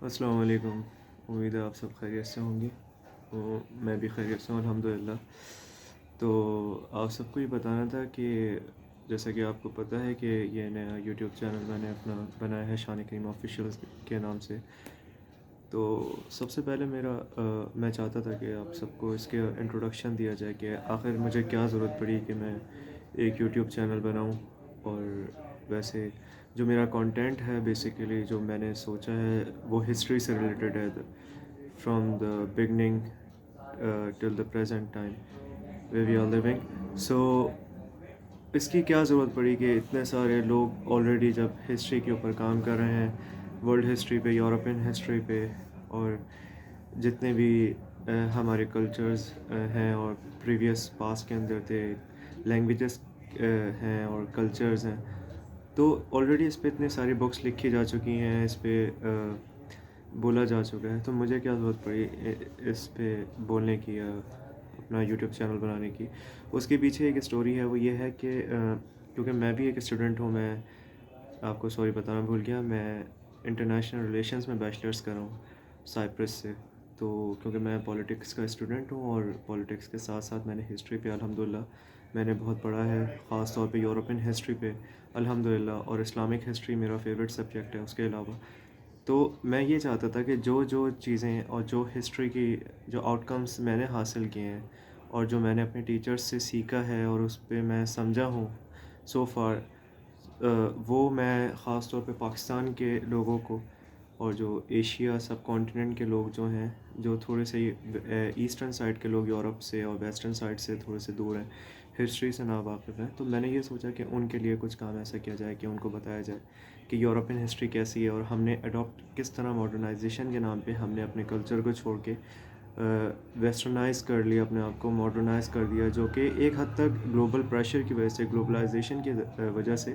السلام علیکم۔ امید ہے آپ سب خیریت سے ہوں گے۔ میں بھی خیریت سے ہوں الحمدللہ۔ تو آپ سب کو یہ بتانا تھا کہ جیسا کہ آپ کو پتہ ہے کہ یہ نیا یوٹیوب چینل میں نے اپنا بنایا ہے شان کریم آفیشیل کے نام سے۔ تو سب سے پہلے میں چاہتا تھا کہ آپ سب کو اس کے انٹروڈکشن دیا جائے کہ آخر مجھے کیا ضرورت پڑی کہ میں ایک یوٹیوب چینل بناؤں۔ اور ویسے جو میرا کانٹینٹ ہے بیسیکلی جو میں نے سوچا ہے وہ ہسٹری سے ریلیٹڈ ہے، from the beginning till the present time way we are living. So اس کی کیا ضرورت پڑی کہ اتنے سارے لوگ آلریڈی جب ہسٹری کے اوپر کام کر رہے ہیں، ورلڈ ہسٹری پہ، یورپین ہسٹری پہ، اور جتنے بھی ہمارے کلچرز ہیں اور پریویس پاس کے اندر تھے، لینگویجز ہیں اور کلچرز ہیں، تو آلریڈی اس پہ اتنے ساری بکس لکھی جا چکی ہیں، اس پہ بولا جا چکا ہے، تو مجھے کیا ضرورت پڑی اس پہ بولنے کی یا اپنا یوٹیوب چینل بنانے کی۔ اس کے پیچھے ایک اسٹوری ہے، وہ یہ ہے کہ کیونکہ میں بھی ایک اسٹوڈنٹ ہوں، میں آپ کو سوری بتانا بھول گیا، میں انٹرنیشنل ریلیشنز میں بیچلرس کر رہا ہوں سائپرس سے۔ تو کیونکہ میں پولیٹکس کا اسٹوڈنٹ ہوں اور پولیٹکس کے ساتھ ساتھ میں نے ہسٹری پہ الحمدللہ میں نے بہت پڑھا ہے، خاص طور پہ یورپین ہسٹری پہ الحمدللہ، اور اسلامک ہسٹری میرا فیوریٹ سبجیکٹ ہے اس کے علاوہ۔ تو میں یہ چاہتا تھا کہ جو چیزیں اور جو ہسٹری کی جو آؤٹ کمس میں نے حاصل کیے ہیں اور جو میں نے اپنے ٹیچرز سے سیکھا ہے اور اس پہ میں سمجھا ہوں سو فار، وہ میں خاص طور پہ پاکستان کے لوگوں کو اور جو ایشیا سب کانٹیننٹ کے لوگ جو ہیں، جو تھوڑے سے ایسٹرن سائڈ کے لوگ یورپ سے اور ویسٹرن سائڈ سے تھوڑے سے دور ہیں، ہسٹری سے ناواقف ہیں، تو میں نے یہ سوچا کہ ان کے لیے کچھ کام ایسا کیا جائے کہ ان کو بتایا جائے کہ یورپین ہسٹری کیسی ہے، اور ہم نے اڈاپٹ کس طرح ماڈرنائزیشن کے نام پہ ہم نے اپنے کلچر کو چھوڑ کے ویسٹرنائز کر لیا، اپنے آپ کو ماڈرنائز کر دیا، جو کہ ایک حد تک گلوبل پریشر کی وجہ سے، گلوبلائزیشن کی وجہ سے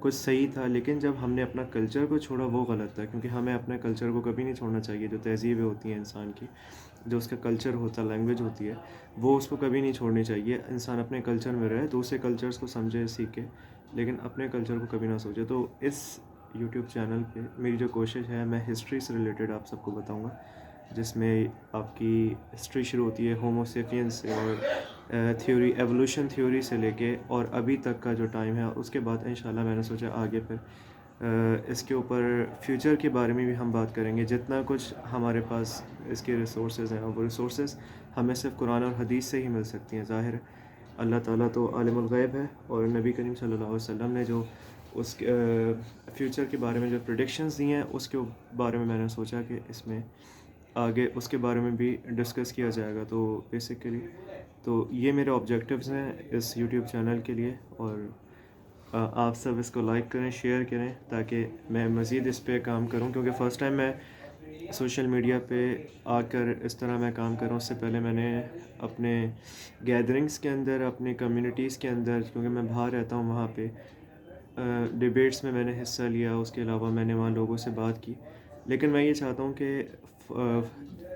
کچھ صحیح تھا، لیکن جب ہم نے اپنا کلچر کو چھوڑا وہ غلط تھا، کیونکہ ہمیں اپنے کلچر کو کبھی نہیں چھوڑنا چاہیے۔ جو تہذیبیں ہوتی ہیں انسان کی، جو اس کا کلچر ہوتا ہے، لینگویج ہوتی ہے، وہ اس کو کبھی نہیں چھوڑنی چاہیے۔ انسان اپنے کلچر میں رہے، دوسرے کلچرز کو سمجھے، سیکھے، لیکن اپنے کلچر کو کبھی نہ سوچے۔ تو اس یوٹیوب چینل پہ میری جو کوشش ہے، میں ہسٹری سے ریلیٹڈ آپ سب کو بتاؤں گا، جس میں آپ کی ہسٹری شروع ہوتی ہے ہومو سیپینس سے، اور تھیوری، ایوولوشن تھیوری سے لے کے اور ابھی تک کا جو ٹائم ہے، اس کے بعد انشاءاللہ میں نے سوچا آگے پھر اس کے اوپر فیوچر کے بارے میں بھی ہم بات کریں گے، جتنا کچھ ہمارے پاس اس کے ریسورسز ہیں، اور وہ ریسورسز ہمیں صرف قرآن اور حدیث سے ہی مل سکتی ہیں۔ ظاہر اللہ تعالیٰ تو عالم الغیب ہے، اور نبی کریم صلی اللہ علیہ وسلم نے جو اس کے فیوچر کے بارے میں جو پریڈکشنز دی ہیں، اس کے بارے میں نے سوچا کہ اس میں آگے اس کے بارے میں بھی ڈسکس کیا جائے گا۔ تو بیسیکلی تو یہ میرے آبجیکٹیوز ہیں اس یوٹیوب چینل کے لیے، اور آپ سب اس کو لائک کریں، شیئر کریں، تاکہ میں مزید اس پہ کام کروں، کیونکہ فرسٹ ٹائم میں سوشل میڈیا پہ آ کر اس طرح میں کام کروں۔ اس سے پہلے میں نے اپنے گیدرنگس کے اندر، اپنے کمیونٹیز کے اندر، کیونکہ میں باہر رہتا ہوں، وہاں پہ ڈیبیٹس میں نے حصہ لیا، اس کے علاوہ میں نے وہاں لوگوں سے بات کی، لیکن میں یہ چاہتا ہوں کہ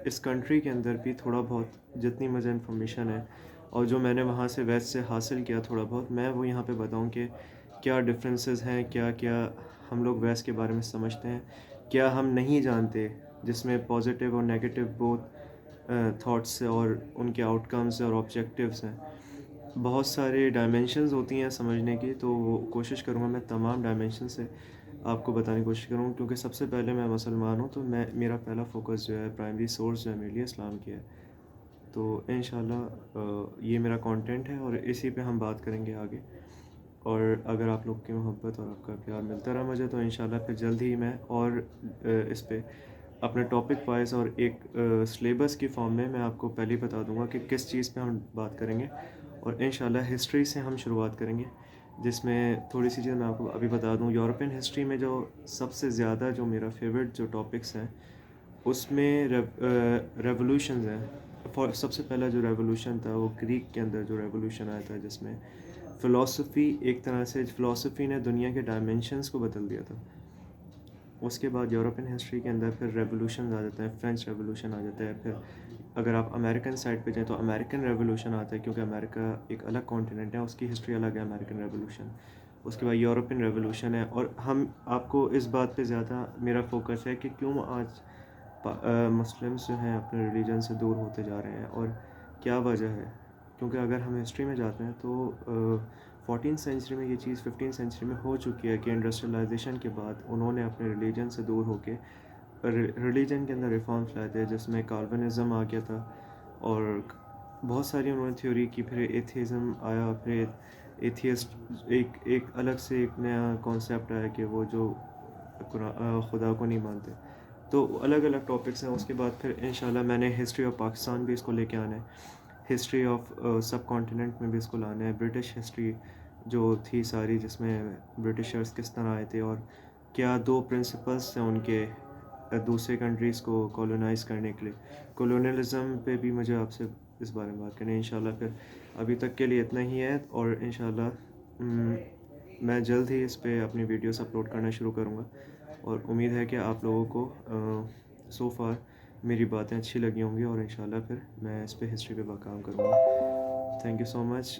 اس کنٹری کے اندر بھی تھوڑا بہت جتنی مجھے انفارمیشن ہے اور جو میں نے وہاں سے ویسٹ سے حاصل کیا تھوڑا بہت، میں وہ یہاں پہ بتاؤں کہ کیا ڈفرینسز ہیں، کیا کیا ہم لوگ ویسٹ کے بارے میں سمجھتے ہیں، کیا ہم نہیں جانتے، جس میں پازیٹیو اور نیگیٹو بوتھ تھاٹس اور ان کے آؤٹ کمز اور آبجیکٹیوز ہیں۔ بہت سارے ڈائمینشنز ہوتی ہیں سمجھنے کی، تو وہ کوشش کروں گا میں تمام ڈائمینشن سے آپ کو بتانے کی کوشش کروں گا، کیونکہ سب سے پہلے میں مسلمان ہوں، تو میرا پہلا فوکس جو ہے، پرائمری سورس جو ہے میرے لیے اسلام کی ہے۔ تو انشاءاللہ یہ میرا کانٹینٹ ہے، اور اسی پہ ہم بات کریں گے آگے، اور اگر آپ لوگ کی محبت اور آپ کا پیار ملتا رہا مجھے، تو انشاءاللہ پھر جلد ہی میں اور اس پہ اپنے ٹاپک وائز اور ایک سلیبس کی فارم میں آپ کو پہلے ہی بتا دوں گا کہ کس چیز پہ ہم بات کریں گے، اور انشاءاللہ ہسٹری سے ہم شروعات کریں گے، جس میں تھوڑی سی چیز میں آپ کو ابھی بتا دوں۔ یورپین ہسٹری میں جو سب سے زیادہ جو میرا فیوریٹ جو ٹاپکس ہیں، اس میں ریولوشنز ہیں۔ سب سے پہلا جو ریولوشن تھا وہ گریک کے اندر جو ریولوشن آیا تھا، جس میں فلاسفی، ایک طرح سے فلاسفی نے دنیا کے ڈائمینشنز کو بدل دیا تھا۔ اس کے بعد یورپین ہسٹری کے اندر پھر ریولوشنز آ جاتے ہیں، فرینچ ریولوشن آ جاتا ہے، پھر اگر آپ امریکن سائڈ پہ جائیں تو امریکن ریولوشن آتا ہے، کیونکہ امریکہ ایک الگ کانٹیننٹ ہے، اس کی ہسٹری الگ ہے امریکن ریولوشن۔ اس کے بعد یورپین ریولوشن ہے، اور ہم آپ کو اس بات پہ زیادہ میرا فوکس ہے کہ کیوں آج مسلمس جو ہیں اپنے ریلیجن سے دور ہوتے جا رہے ہیں، اور کیا وجہ ہے؟ کیونکہ اگر ہم ہسٹری میں جاتے ہیں تو 14 سینچری میں یہ چیز 15 سینچری میں ہو چکی ہے کہ انڈسٹریلائزیشن کے بعد انہوں نے اپنے ریلیجن سے دور ہو کے ریلیجن کے اندر ریفارمس لائے تھے، جس میں کالونزم آ گیا تھا، اور بہت ساری انہوں نے تھیوری کی. پھر ایتھیزم آیا، پھر ایتھیسٹ ایک الگ سے ایک نیا کانسیپٹ آیا کہ وہ جو خدا کو نہیں مانتے. تو الگ الگ ٹاپکس ہیں. اس کے بعد پھر انشاءاللہ میں نے ہسٹری آف پاکستان بھی اس کو لے کے آنا ہے، ہسٹری آف سب کانٹیننٹ میں بھی اس کو لانا ہے، برٹش ہسٹری جو تھی ساری، جس میں برٹشرز کس طرح آئے تھے اور کیا 2 پرنسپلس ہیں ان کے دوسرے کنٹریز کو کولونائز کرنے کے لیے. کولونیلزم پہ بھی مجھے آپ سے اس بارے میں بات کرنی ہے انشاءاللہ. پھر ابھی تک کے لیے اتنا ہی ہے، اور انشاءاللہ میں جلد ہی اس پہ اپنی ویڈیوز اپلوڈ کرنا شروع کروں گا، اور امید ہے کہ آپ لوگوں کو سو فار میری باتیں اچھی لگی ہوں گی، اور انشاءاللہ پھر میں اس پہ ہسٹری پہ کام کروں گا. Thank you so much.